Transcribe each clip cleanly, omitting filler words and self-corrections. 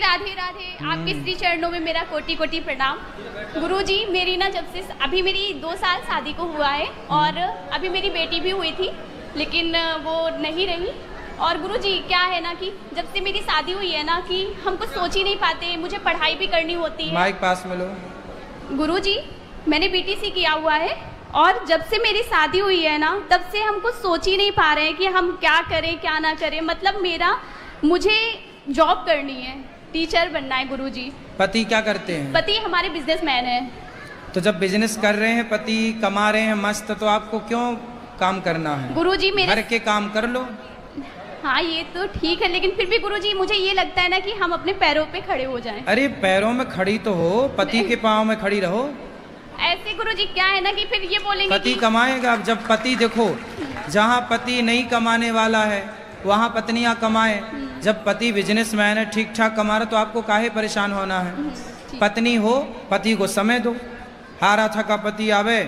राधे राधे। आपके श्री चरणों में मेरा कोटि कोटि प्रणाम। गुरुजी, मेरी ना जब से अभी मेरी 2 साल शादी को हुआ है और अभी मेरी बेटी भी हुई थी, लेकिन वो नहीं रही। और गुरुजी क्या है ना कि जब से मेरी शादी हुई है ना कि हम कुछ सोच ही नहीं पाते, मुझे पढ़ाई भी करनी होती है। माइक पास में लो। गुरुजी, मैंने बीटीसी किया हुआ है और जब से मेरी शादी हुई है ना तब से हम कुछ सोच ही नहीं पा रहे हैं कि हम क्या करें क्या ना करें। मतलब मुझे जॉब करनी है, टीचर बनना है गुरुजी। पति क्या करते हैं? पति हमारे बिजनेसमैन है। तो जब बिजनेस कर रहे हैं, पति कमा रहे हैं मस्त, तो आपको क्यों काम करना है? गुरुजी मेरे घर के काम कर लो। हाँ ये तो ठीक है, लेकिन फिर भी गुरुजी मुझे ये लगता है ना कि हम अपने पैरों पे खड़े हो जाएं। अरे पैरों में खड़ी तो हो, पति के पाँव में खड़ी रहो। ऐसे गुरुजी क्या है ना कि फिर ये बोलेंगे पति कि कमाएगा। अब जब पति देखो, जहाँ पति नहीं कमाने वाला है वहाँ पत्नियाँ कमाए। जब पति बिजनेसमैन है, ठीक ठाक कमा रहा, तो आपको काहे परेशान होना है? पत्नी हो, पति को समय दो। हारा थका पति आवे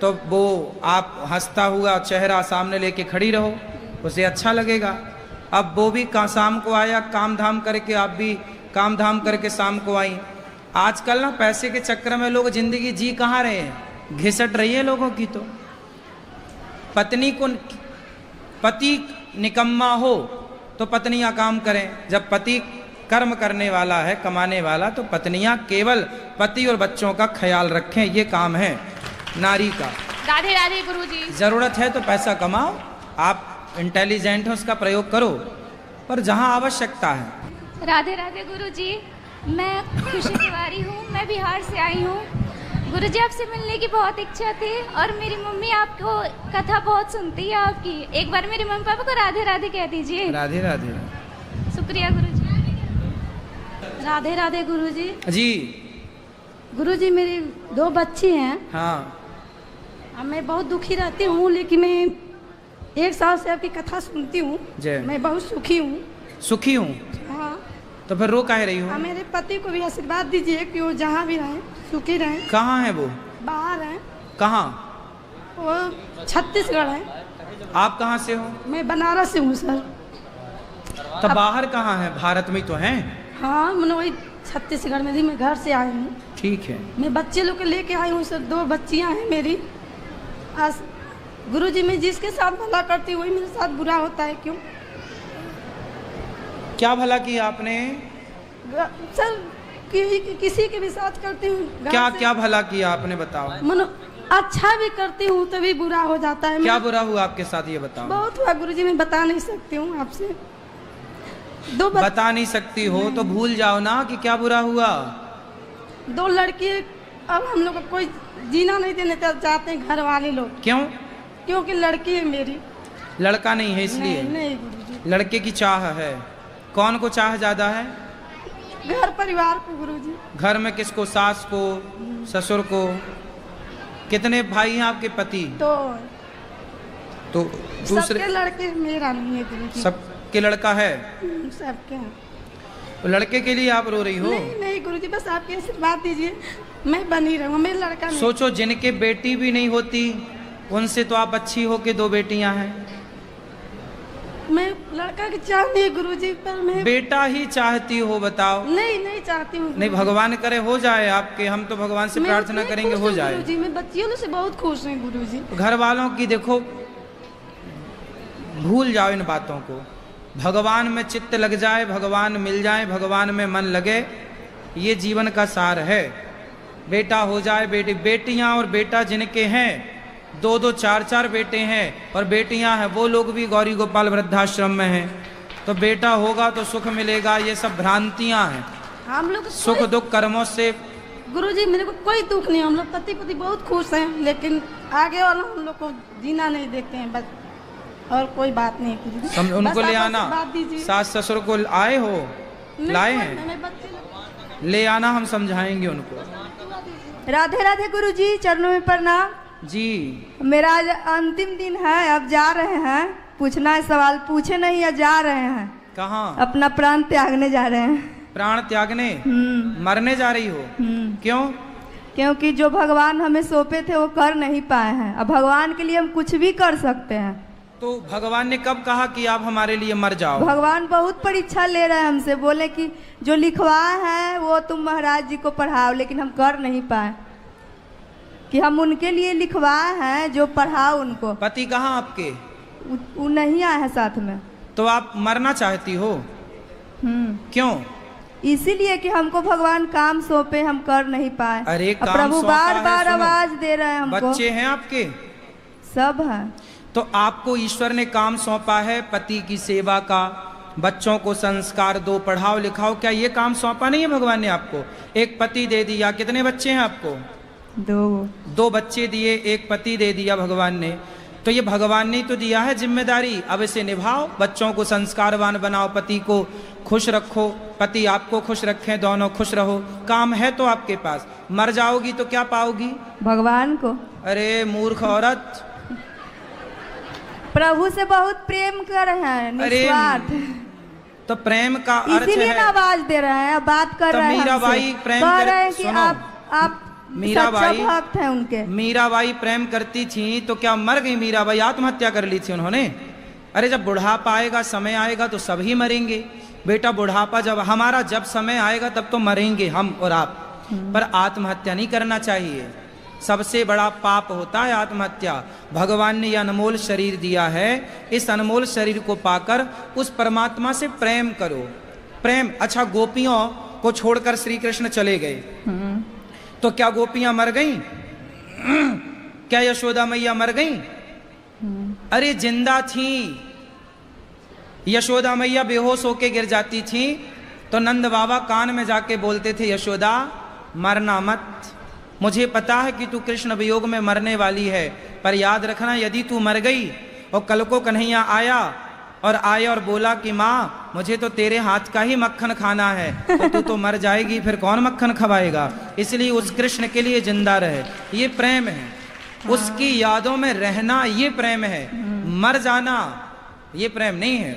तो वो आप हंसता हुआ चेहरा सामने लेके खड़ी रहो, उसे अच्छा लगेगा। अब वो भी शाम को आया काम धाम करके, आप भी काम धाम करके शाम को आई। आजकल ना पैसे के चक्कर में लोग जिंदगी जी कहाँ रहे हैं, घिसट रही है लोगों की। तो पति निकम्मा हो तो पत्नियां काम करें। जब पति कर्म करने वाला है, कमाने वाला, तो पत्नियां केवल पति और बच्चों का ख्याल रखें। ये काम है नारी का। राधे राधे गुरुजी। जरूरत है तो पैसा कमाओ, आप इंटेलिजेंट हो, उसका प्रयोग करो, पर जहां आवश्यकता है। राधे राधे गुरुजी, मैं खुशी तिवारी हूँ, मैं बिहार से आई हूँ। गुरुजी आपसे मिलने की बहुत इच्छा थी और मेरी मम्मी आपको कथा बहुत सुनती है आपकी। एक बार मेरे मम्मी पापा को राधे राधे कह दीजिए। राधे राधे। शुक्रिया गुरुजी। राधे राधे गुरुजी। जी गुरुजी, मेरी 2 बच्ची हैं। हाँ, मैं बहुत दुखी रहती हूँ, लेकिन मैं 1 साल से आपकी कथा सुनती हूँ। मैं बहुत सुखी हूँ। सुखी हूँ? हाँ। तो फिर रो काहे रही हो? मेरे पति को भी आशीर्वाद दीजिए कि वो जहाँ भी रहें सुखी रहें। कहाँ है वो? बाहर हैं। कहाँ? वो छत्तीसगढ़ है। आप कहाँ से हो? मैं बनारस से हूँ सर। तो बाहर कहाँ है? भारत में तो हैं। हाँ, मैंने वही छत्तीसगढ़ में थी, मैं घर से आई हूँ। ठीक है। मैं बच्चे लोग को लेके आई हूँ सर। 2 बच्चियाँ हैं मेरी। गुरुजी, मैं जिसके साथ भला करती हूँ वही मेरे साथ बुरा होता है, क्यों? क्या भला किया आपने? सर किसी के भी साथ करती हूँ। क्या भला किया आपने, बताओ। मनो अच्छा भी करती हूँ तभी बुरा हो जाता है। क्या बुरा हुआ आपके साथ, ये बताओ। बहुत हुआ गुरुजी, मैं बता नहीं सकती हूँ आपसे। बता नहीं सकती हो तो भूल जाओ ना कि क्या बुरा हुआ। 2 लड़की, अब हम लोग को कोई जीना नहीं देने चाहते हैं घर वाले लोग। क्यों? क्योंकि लड़की है मेरी। लड़का नहीं है इसलिए? नहीं गुरुजी। लड़के की चाह है। कौन को चाह ज्यादा है? घर परिवार को गुरुजी। घर में किसको? सास को, ससुर को? कितने भाई हैं आपके पति? तो दूसरे सबके लड़के, मेरा नहीं है गुरुजी। सबके लड़का है? सबके हैं। तो लड़के के लिए आप रो रही हो? नहीं गुरुजी, बस आपके आशीर्वाद दीजिए, मैं बनी रहूँ। मेरा लड़का नहीं। सोचो, जिनके बेटी भी नहीं होती उनसे तो आप अच्छी हो के 2 बेटियां हैं। मैं लड़का की चाह नहीं गुरुजी, पर मैं बेटा ही चाहती हो, बताओ। नहीं चाहती हूँ। नहीं, भगवान करे हो जाए आपके। हम तो भगवान से प्रार्थना करेंगे हो जाए। गुरुजी, मैं बच्चियों से बहुत खुश हूँ गुरुजी। घर वालों की देखो, भूल जाओ इन बातों को। भगवान में चित्त लग जाए, भगवान मिल जाए, भगवान में मन लगे, ये जीवन का सार है। बेटा हो जाए, बेटियां और बेटा जिनके हैं, 2-2 4-4 बेटे हैं और बेटियां हैं, वो लोग भी गौरी गोपाल वृद्धाश्रम में हैं। तो बेटा होगा तो सुख मिलेगा, ये सब भ्रांतियां हैं। हम लोग सुख दुख कर्मों से। गुरुजी, मेरे को कोई दुख नहीं, हम लोग पति बहुत खुश हैं, लेकिन आगे वाला हम लोग को जीना नहीं देते हैं, बस और कोई बात नहीं गुरुजी। उनको ले आना, सास ससुर को आए हो, लाए हैं, ले आना, हम समझाएंगे उनको। राधे राधे गुरुजी, चरणों में प्रणाम जी। मेरा आज अंतिम दिन है, अब जा रहे हैं। पूछना है सवाल, पूछे नहीं या जा रहे हैं? कहाँ? अपना प्राण त्यागने जा रहे हैं। प्राण त्यागने? मरने जा रही हो? क्यों? क्योंकि जो भगवान हमें सौंपे थे वो कर नहीं पाए हैं। अब भगवान के लिए हम कुछ भी कर सकते हैं। तो भगवान ने कब कहा कि आप हमारे लिए मर जाओ? भगवान बहुत परीक्षा ले रहे हैं हमसे, बोले कि जो लिखवाए हैं वो तुम महाराज जी को पढ़ाओ, लेकिन हम कर नहीं पाए कि हम उनके लिए लिखवाए हैं जो पढ़ाओ उनको। पति कहाँ आपके? वो नहीं आए हैं साथ में। तो आप मरना चाहती हो? क्यों? इसीलिए कि हमको भगवान काम सौंपे, हम कर नहीं पाए। अरे अब काम प्रभु सौंपा बार है, बार सुनो। आवाज दे रहे हैं हमको। बच्चे हैं आपके? सब है। तो आपको ईश्वर ने काम सौंपा है पति की सेवा का, बच्चों को संस्कार दो, पढ़ाओ लिखाओ, क्या ये काम सौंपा नहीं है भगवान ने आपको? एक पति दे दिया, कितने बच्चे हैं आपको? 2 बच्चे दिए, एक पति दे दिया भगवान ने, तो ये भगवान ने तो दिया है जिम्मेदारी, अब इसे निभाओ, बच्चों को संस्कारवान बनाओ, पति को खुश रखो, पति आपको खुश रखें, दोनों खुश रहो। काम है तो आपके पास। मर जाओगी तो क्या पाओगी? भगवान को। अरे मूर्ख औरत, प्रभु से बहुत प्रेम कर रहे हैं, निस्वार्थ। तो प्रेम का अर्थ इसीलिए है, ना आवाज दे रहे हैं, बात कर तो रहे हैं मीराबाई हमसे। प्रेम कह कर- रहे हैं कि सुनो, आप मीराबाई- सच्चा भक्त हैं उनके। मीराबाई प्रेम करती थी तो क्या मर गई मीराबाई? आत्महत्या कर ली थी उन्होंने? अरे जब बुढ़ापा आएगा, समय आएगा तो सभी मरेंगे बेटा। बुढ़ापा जब समय आएगा तब तो मरेंगे हम और आप, पर आत्महत्या नहीं करना चाहिए। सबसे बड़ा पाप होता है आत्महत्या। भगवान ने यह अनमोल शरीर दिया है, इस अनमोल शरीर को पाकर उस परमात्मा से प्रेम करो। प्रेम, अच्छा गोपियों को छोड़कर श्री कृष्ण चले गए, तो क्या गोपियां मर गईं? क्या यशोदा मैया मर गईं? अरे जिंदा थी। यशोदा मैया बेहोश होके गिर जाती थी तो नंद बाबा कान में जाके बोलते थे, यशोदा मरना मत, मुझे पता है कि तू कृष्ण वियोग में मरने वाली है, पर याद रखना यदि तू मर गई और कल को कन्हैया आया और बोला कि माँ मुझे तो तेरे हाथ का ही मक्खन खाना है, तो तू तो मर जाएगी, फिर कौन मक्खन खवाएगा? इसलिए उस कृष्ण के लिए जिंदा रहे। ये प्रेम है, उसकी यादों में रहना ये प्रेम है। मर जाना ये प्रेम नहीं है,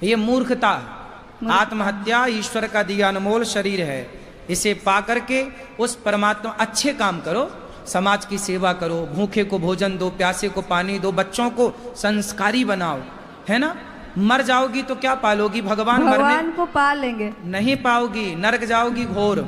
ये मूर्खता है। आत्महत्या ईश्वर का दिया अनमोल शरीर है, इसे पा करके उस परमात्मा अच्छे काम करो, समाज की सेवा करो, भूखे को भोजन दो, प्यासे को पानी दो, बच्चों को संस्कारी बनाओ, है ना? मर जाओगी तो क्या पालोगी? भगवान को पालेंगे नहीं पाओगी, नरक जाओगी घोर।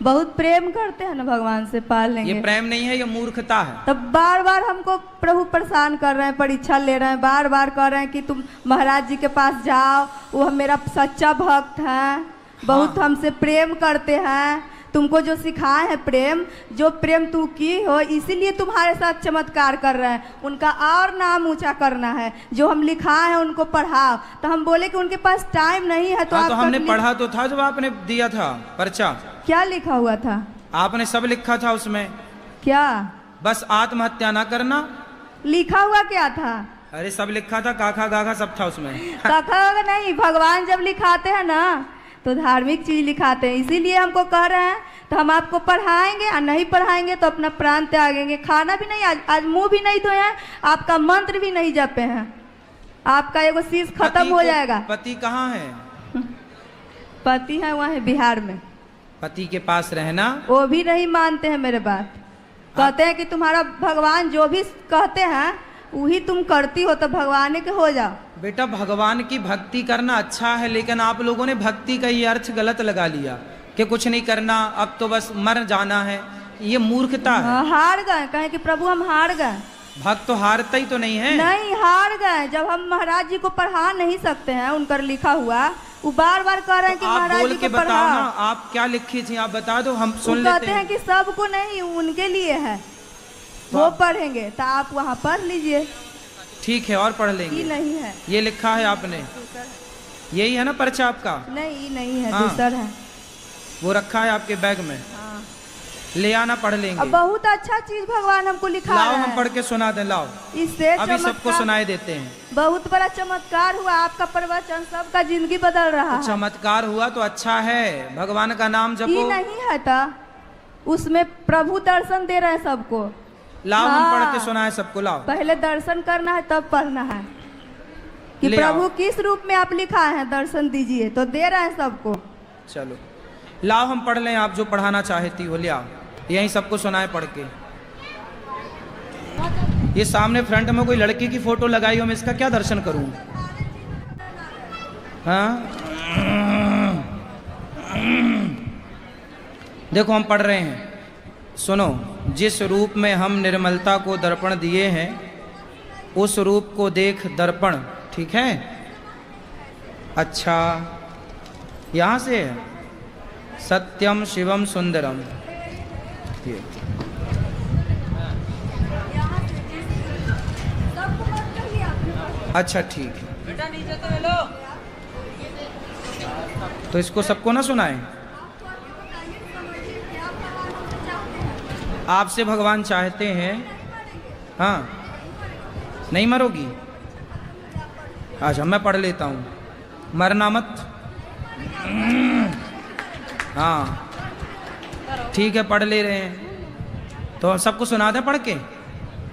बहुत प्रेम करते हैं ना भगवान से, पाल लेंगे। ये प्रेम नहीं है, ये मूर्खता है। तब बार बार हमको प्रभु परेशान कर रहे हैं, परीक्षा ले रहे हैं, बार बार कह रहे हैं कि तुम महाराज जी के पास जाओ, वो मेरा सच्चा भक्त है, बहुत हमसे प्रेम करते हैं, तुमको जो सिखाए हैं प्रेम, जो प्रेम तू की हो, इसीलिए तुम्हारे साथ चमत्कार कर रहे हैं, उनका और नाम ऊंचा करना है, जो हम लिखाए हैं उनको पढ़ाओ। तो हम बोले कि उनके पास टाइम नहीं है, तो तो हमने पढ़ा तो था जब आपने दिया था पर्चा। क्या लिखा हुआ था? आपने सब लिखा था उसमें। क्या? बस आत्महत्या ना करना। लिखा हुआ क्या था? अरे सब लिखा था, काखा गाखा सब था उसमें। काखा नहीं, भगवान जब लिखाते हैं ना तो धार्मिक चीज लिखाते हैं, इसीलिए हमको कह रहे हैं। तो हम आपको पढ़ाएंगे, और नहीं पढ़ाएंगे तो अपना प्राण त्यागेंगे। खाना भी नहीं, आज मुंह भी नहीं धोए हैं, आपका मंत्र भी नहीं जपे हैं, आपका एगो चीज खत्म हो जाएगा। पति कहाँ है? पति है वहाँ बिहार में। पति के पास रहना। वो भी नहीं मानते हैं मेरे बात, कहते हैं कि तुम्हारा भगवान जो भी कहते हैं वही तुम करती हो, तो भगवान के हो जाओ। बेटा भगवान की भक्ति करना अच्छा है, लेकिन आप लोगों ने भक्ति का ये अर्थ गलत लगा लिया कि कुछ नहीं करना, अब तो बस मर जाना है। ये मूर्खता है। हार गए, कहें कि प्रभु हम हार गए। भक्त तो हारता ही तो नहीं है। नहीं, हार गए। जब हम महाराज जी को पढ़ा नहीं सकते हैं, उनका लिखा हुआ, वो बार बार कह रहे हैं कि महाराज जी को बताओ ना, आप क्या लिखी थी, आप बता दो, हम सुन लेते हैं। कहते हैं कि सबको नहीं, उनके लिए है, वो पढ़ेंगे, तो आप वहाँ पढ़ लीजिए। ठीक है, और पढ़ लेंगे। नहीं है, ये लिखा है आपने, यही है ना पर्चा आपका? नहीं है, दूसरा है, वो रखा है आपके बैग में। ले आना, पढ़ लेंगे। अब बहुत अच्छा चीज भगवान हमको लिखा है। लाओ हम पढ़ के सुना दें, लाओ, इससे अभी सबको सुनाए देते हैं। बहुत बड़ा चमत्कार हुआ, आपका प्रवचन सबका जिंदगी बदल रहा है। चमत्कार हुआ तो अच्छा है, भगवान का नाम जपो। ये नहीं है था, उसमें प्रभु दर्शन दे रहे हैं सबको। लाओ हम पढ़ के सुनाए सबको, लाओ। पहले दर्शन करना है, तब पढ़ना है कि प्रभु किस रूप में आप लिखा है, दर्शन दीजिए, तो दे रहे हैं सबको। चलो लाओ हम पढ़ लें, आप जो पढ़ाना चाहती हो ले आओ, यहीं सबको सुनाए पढ़ के। ये सामने फ्रंट में कोई लड़की की फोटो लगाई हो, मैं इसका क्या दर्शन करूं? हाँ, देखो हम पढ़ रहे हैं, सुनो। जिस रूप में हम निर्मलता को दर्पण दिए हैं, उस रूप को देख दर्पण, ठीक है? अच्छा, यहाँ से है सत्यम शिवम सुंदरम। ये अच्छा ठीक है, तो इसको सबको ना सुनाए। आपसे भगवान चाहते हैं, हाँ, नहीं मरोगी? अच्छा मैं पढ़ लेता हूँ, मरना मत। हाँ ठीक है, पढ़ ले रहे हैं तो सबको सुना दें पढ़ के।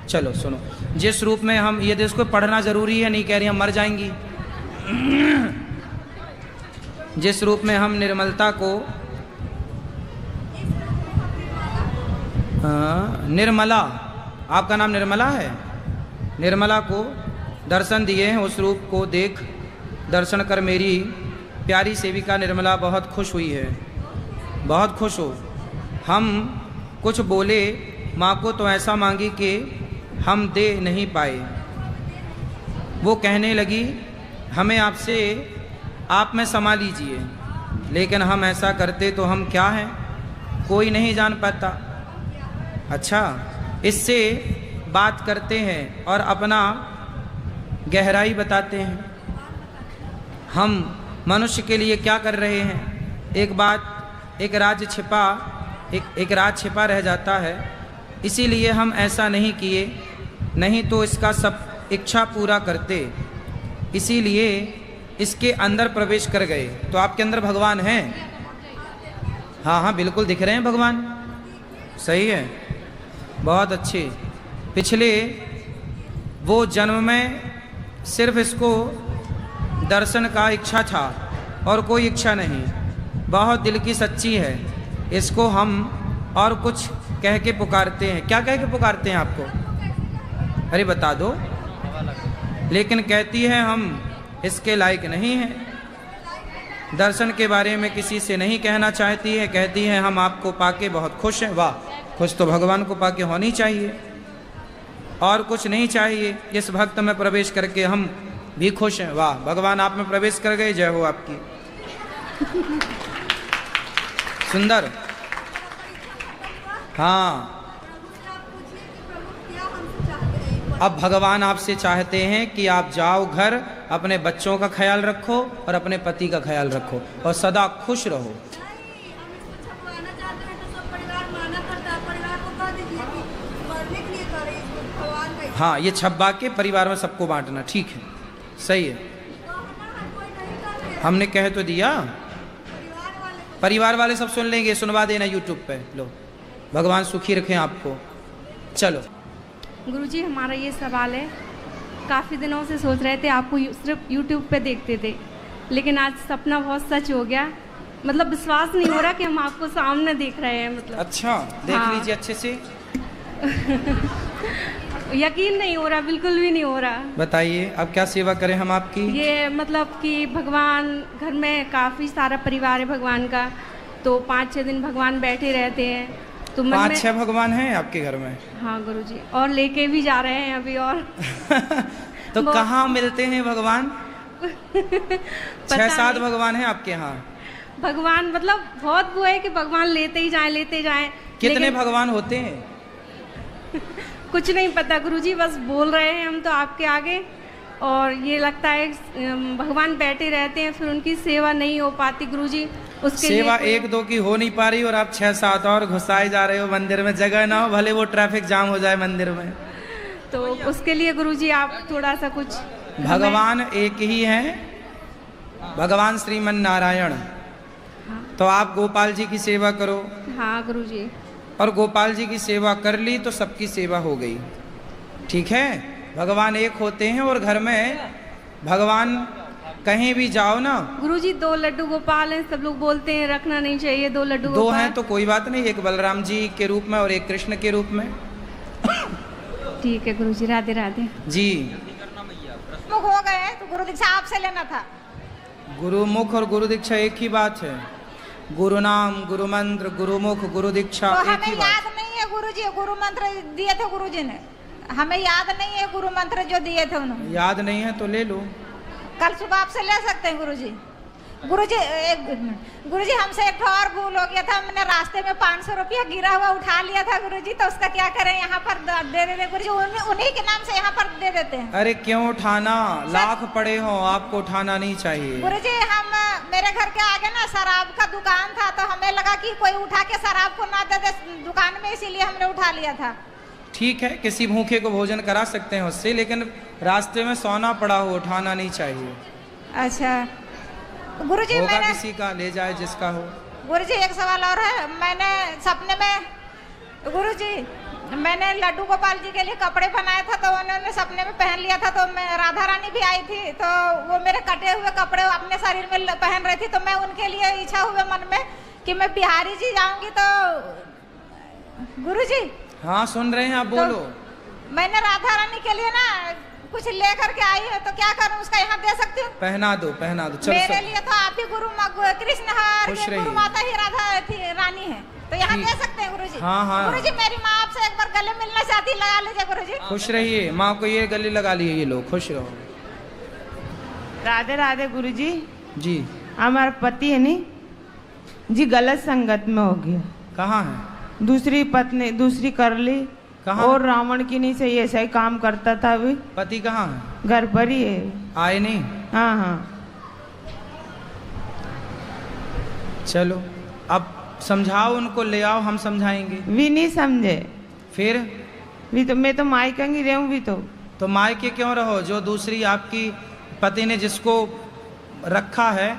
चलो सुनो। जिस रूप में हम, ये देखो पढ़ना जरूरी है, नहीं कह रही हम मर जाएंगी। जिस रूप में हम निर्मलता को, निर्मला, आपका नाम निर्मला है, निर्मला को दर्शन दिए हैं, उस रूप को देख दर्शन कर मेरी प्यारी सेविका निर्मला बहुत खुश हुई है, बहुत खुश हो। हम कुछ बोले, माँ को तो ऐसा मांगी कि हम दे नहीं पाए। वो कहने लगी हमें आपसे, आप में समा लीजिए, लेकिन हम ऐसा करते तो हम क्या हैं, कोई नहीं जान पाता। अच्छा, इससे बात करते हैं और अपना गहराई बताते हैं। हम मनुष्य के लिए क्या कर रहे हैं? एक बात, एक राज छिपा रह जाता है, इसीलिए हम ऐसा नहीं किए, नहीं तो इसका सब इच्छा पूरा करते, इसीलिए इसके अंदर प्रवेश कर गए। तो आपके अंदर भगवान हैं? हाँ हाँ बिल्कुल दिख रहे हैं भगवान, सही है, बहुत अच्छे। पिछले वो जन्म में सिर्फ इसको दर्शन का इच्छा था और कोई इच्छा नहीं, बहुत दिल की सच्ची है। इसको हम और कुछ कह के पुकारते हैं। क्या कह के पुकारते हैं आपको? अरे बता दो। लेकिन कहती है हम इसके लायक नहीं हैं, दर्शन के बारे में किसी से नहीं कहना चाहती है, कहती है हम आपको पाके बहुत खुश हैं। वाह, खुश तो भगवान को पाके होनी चाहिए, और कुछ नहीं चाहिए। इस भक्त में प्रवेश करके हम भी खुश हैं। वाह, भगवान आप में प्रवेश कर गए, जय हो आपकी। सुंदर। हाँ, अब भगवान आपसे चाहते हैं कि आप जाओ घर, अपने बच्चों का ख्याल रखो और अपने पति का ख्याल रखो और सदा खुश रहो। हाँ, ये छब्बा के परिवार में सबको बांटना, ठीक है, सही है। हमने कह तो दिया, परिवार वाले सब सुन लेंगे, सुनवा देना यूट्यूब पे। लो, भगवान सुखी रखें आपको। चलो गुरुजी, हमारा ये सवाल है, काफ़ी दिनों से सोच रहे थे, आपको सिर्फ यूट्यूब पे देखते थे, लेकिन आज सपना बहुत सच हो गया। मतलब विश्वास नहीं हो रहा कि हम आपको सामने देख रहे हैं। मतलब अच्छा, देख हाँ। लीजिए अच्छे से। यकीन नहीं हो रहा, बिल्कुल भी नहीं हो रहा। बताइए अब क्या सेवा करें हम आपकी? ये मतलब कि भगवान, घर में काफ़ी सारा परिवार है भगवान का, तो 5-6 दिन भगवान बैठे रहते हैं, तो मन में 5-6 भगवान हैं आपके घर में? हाँ गुरुजी, और लेके भी जा रहे हैं अभी। और तो कहाँ मिलते हैं भगवान? 6-7 भगवान हैं आपके यहाँ? भगवान मतलब बहुत वो है कि भगवान लेते ही जाएं। कितने भगवान होते हैं? कुछ नहीं पता गुरुजी, बस बोल रहे हैं हम तो आपके आगे, और ये लगता है भगवान बैठे रहते हैं, फिर उनकी सेवा नहीं हो पाती गुरुजी। उसके सेवा लिए 1-2 की हो नहीं पा रही और आप 6-7 और घुसाए जा रहे हो मंदिर में। जगह ना हो, भले वो ट्रैफिक जाम हो जाए मंदिर में, तो उसके लिए गुरुजी आप थोड़ा सा कुछ। भगवान एक ही हैं, भगवान श्रीमन नारायण। तो आप गोपाल जी की सेवा करो। हाँ गुरुजी। और गोपाल जी की सेवा कर ली तो सबकी सेवा हो गई, ठीक है। भगवान एक होते हैं और घर में भगवान कहीं भी जाओ ना। गुरुजी 2 लड्डू गोपाल हैं, सब लोग बोलते हैं रखना नहीं चाहिए 2 लड्डू गोपाल। 2 हैं तो कोई बात नहीं, एक बलराम जी के रूप में और एक कृष्ण के रूप में, ठीक है गुरुजी, राधे राधे। जी। मुख हो गए तो गुरु दीक्षा आपसे लेना था। गुरुमुख और गुरु दीक्षा एक ही बात है। गुरु नाम, गुरु मंत्र, गुरुमुख, गुरु दीक्षा तो एक हमें ही बात। याद नहीं है गुरुजी, गुरु मंत्र दिए थे गुरुजी ने, हमें याद नहीं है गुरु मंत्र जो दिए थे उन्होंने। याद नहीं है तो ले लो। कल सुबह आपसे ले सकते हैं गुरुजी। गुरुजी एक मिनट, गुरुजी हमसे एक और भूल हो गया था, हमने रास्ते में 500 रुपया गिरा हुआ उठा लिया था गुरुजी, तो उसका क्या करें? यहाँ पर दे देते गुरुजी, उन्हीं के नाम से यहाँ पर दे देते हैं। अरे क्यों उठाना, लाख पड़े हो आपको उठाना नहीं चाहिए। गुरुजी हम मेरे घर के आगे ना शराब का दुकान था, तो हमें लगा कि कोई उठा के शराब को ना दे दे दुकान में, इसीलिए हमने उठा लिया था। ठीक है, किसी भूखे को भोजन करा सकते हैं उससे, लेकिन रास्ते में सोना पड़ा हो उठाना नहीं चाहिए। अच्छा गुरुजी, होगा मैंने किसी का, ले जाए जिसका हो। गुरुजी एक सवाल और है, मैंने सपने में गुरुजी मैंने लड्डू गोपाल जी के लिए कपड़े बनाए था, तो उन्होंने सपने में पहन लिया था, तो मैं राधा रानी भी आई थी, तो वो मेरे कटे हुए कपड़े अपने शरीर में पहन रही थी, तो मैं उनके लिए इच्छा हुए मन में कि मैं बिहारी जी जाऊंगी, तो गुरुजी। हाँ सुन रहे हैं आप, बोलो। तो मैंने राधा रानी के लिए ना कुछ लेकर के आई है, तो क्या करूं, उसका यहाँ दे सकती हूँ? पहना दो, पहना दो। चलो मेरे लिए तो आप ही कृष्ण खुश है, रहिए। गुरु माता ही राधा थी, रानी है, तो यहाँ ठीक। दे सकते हैं गुरुजी। हाँ, हाँ। गुरुजी मेरी माँ आपसे एक बार गले मिलना चाहती, लगा लीजिए गुरुजी। खुश रहिए, माँ को ये गले लगा लिए, ये लोग खुश रहो। राधे राधे गुरुजी। जी। हमारा पति है नी जी गलत संगत में हो गया। कहाँ है? दूसरी पत्नी दूसरी कर ली। कहाँ? और रावण की नहीं सही ऐसा ही काम करता था। अभी पति कहाँ है? घर पर ही है। आए नहीं? हाँ हाँ। चलो अब समझाओ उनको, ले आओ, हम समझाएंगे। भी नहीं समझे। फिर भी तो मैं तो मायके रहूं भी तो मायके क्यों रहो? जो दूसरी आपकी पति ने जिसको रखा है,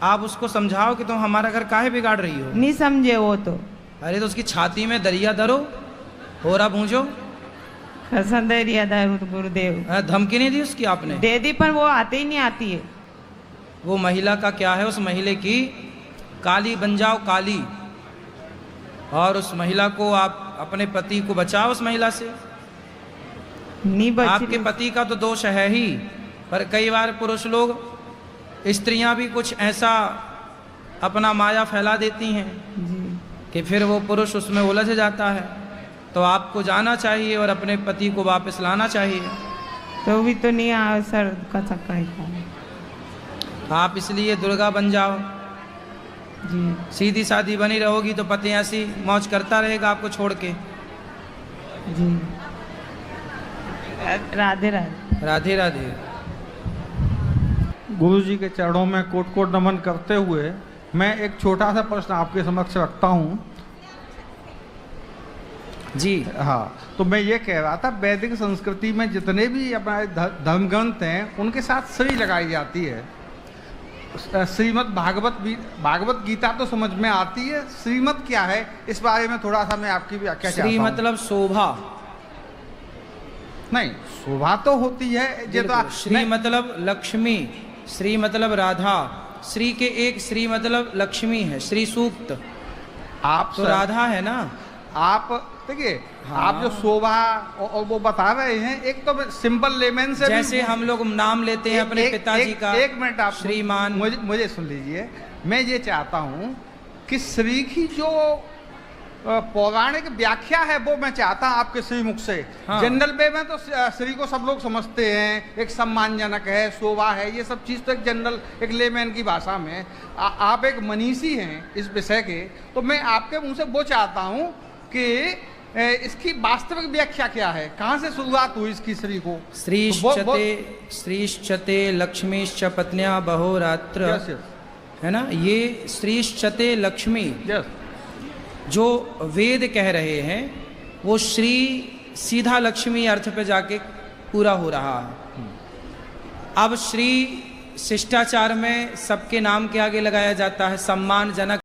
आप उसको समझाओ कि तुम हमारा घर काहे बिगाड़ रही हो। नहीं समझे वो तो। अरे तो उसकी छाती में दरिया धरो, होरा भूंजो। दरिया दारू तो गुरुदेव। धमकी नहीं दी उसकी आपने? दे दी, पर वो आते ही नहीं आती है। वो महिला का क्या है, उस महिला की काली बन जाओ, काली। और उस महिला को आप अपने पति को बचाओ उस महिला से। नहीं बच आपके पति का तो दोष है ही, पर कई बार पुरुष लोग, स्त्रियां भी कुछ ऐसा अपना माया फैला देती हैं कि फिर वो पुरुष उसमें उलझ जाता है। तो आपको जाना चाहिए और अपने पति को वापस लाना चाहिए। तो भी तो नहीं आ सर का सकता है। आप इसलिए दुर्गा बन जाओ जी। सीधी सादी बनी रहोगी तो पति ऐसी मौज करता रहेगा आपको छोड़ के। जी। राधे राधे। राधे राधे। गुरु जी के चरणों में कोट कोट नमन करते हुए मैं एक छोटा सा प्रश्न आपके समक्ष रखता हूँ। जी हाँ, तो मैं ये कह रहा था, वैदिक संस्कृति में जितने भी अपने धर्मग्रंथ हैं उनके साथ श्री लगाई जाती है। श्रीमद् भागवत गीता तो समझ में आती है, श्रीमद् क्या है इस बारे में थोड़ा सा मैं आपकी व्याख्या चाहता हूं। श्री मतलब शोभा नहीं, शोभा तो होती है। श्री मतलब लक्ष्मी, श्री मतलब राधा। श्री के एक श्री मतलब लक्ष्मी है, श्री सूक्त। आप तो राधा है ना। आप देखिए, हाँ। आप जो शोभा और वो बता रहे हैं, एक तो सिंपल लेमन से जैसे हम लोग नाम लेते हैं अपने पिताजी का। एक मिनट आप श्रीमान। मुझे सुन लीजिए। मैं ये चाहता हूं कि श्री की जो पौराणिक व्याख्या है वो मैं चाहता हूं आपके श्रीमुख से। हाँ। जनरल वे में तो श्री को सब लोग समझते हैं, एक सम्मानजनक है, शोभा है, ये सब चीज़ तो एक जनरल एक लेमैन की भाषा में। आप एक मनीषी हैं इस विषय के, तो मैं आपके मुंह से वो चाहता हूं कि इसकी वास्तविक व्याख्या क्या है, कहाँ से शुरुआत हुई इसकी श्री को। श्रीश्चते लक्ष्मीश्च पत्न्या बहोरात्र, है ना। ये श्रीश्चते लक्ष्मी जो वेद कह रहे हैं, वो श्री सीधा लक्ष्मी अर्थ पे जाके पूरा हो रहा है। अब श्री शिष्टाचार में सबके नाम के आगे लगाया जाता है, सम्मानजनक